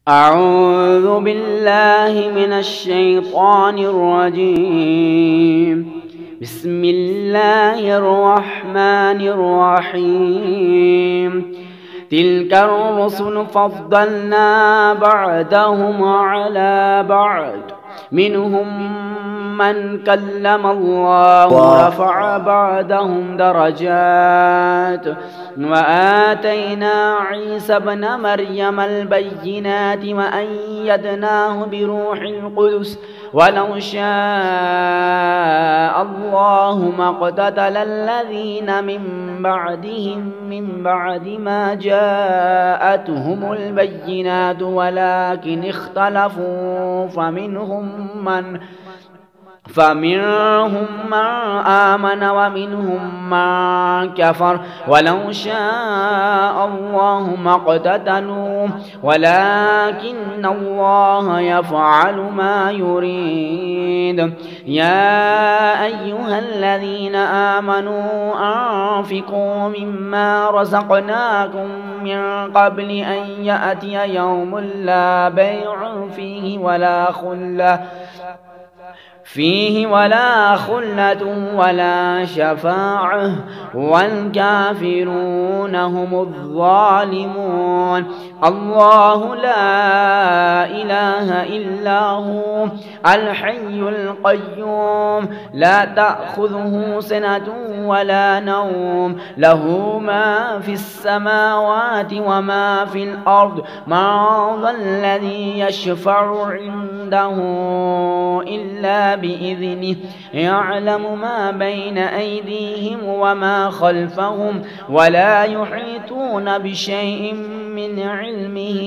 أعوذ بالله من الشيطان الرجيم. بسم الله الرحمن الرحيم. تلك الرسل فضلنا بعضهم على بعض، منهم من كلم الله ورفع بعضهم درجات، وآتينا عيسى ابن مريم البينات وأيدناه بروح القدس، ولو شاء الله ما اقتتل الذين من بعدهم من بعد ما جاءتهم البينات ولكن اختلفوا فمنهم من آمن ومنهم من كفر، ولو شاء الله ما اقتتلوا ولكن الله يفعل ما يريد. يا أيها الذين آمنوا أنفقوا مما رزقناكم من قبل أن يأتي يوم لا بيع فيه ولا خلة ولا شفاعة، والكافرون هم الظالمون. الله لا إله إلا هو الحي القيوم، لا تأخذه سنة ولا نوم، له ما في السماوات وما في الأرض. من ذا الذي يشفع عنده إلا بإذنه، يعلم ما بين أيديهم وما خلفهم، ولا يحيطون بشيء من علمه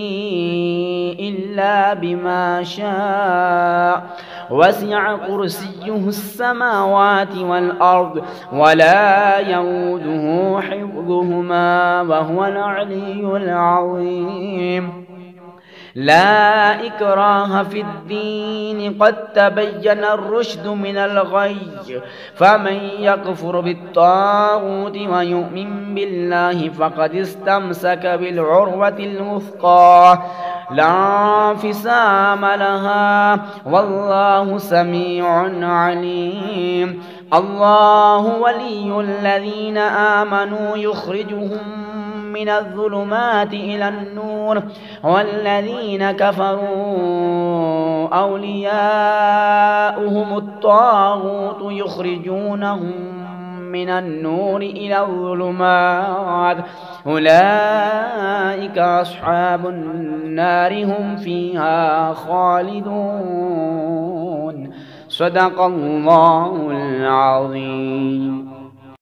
إلا بما شاء. وسع كرسيه السماوات والأرض ولا يؤوده حفظهما وهو العلي العظيم. لا إكراه في الدين، قد تبين الرشد من الغي، فمن يكفر بالطاغوت ويؤمن بالله فقد استمسك بالعروة الوثقى لا انفصام لها، والله سميع عليم. الله ولي الذين آمنوا يخرجهم من الظلمات إلى النور، والذين كفروا أولياؤهم الطاغوت يخرجونهم من النور إلى الظلمات، أولئك أصحاب النار هم فيها خالدون. صدق الله العظيم.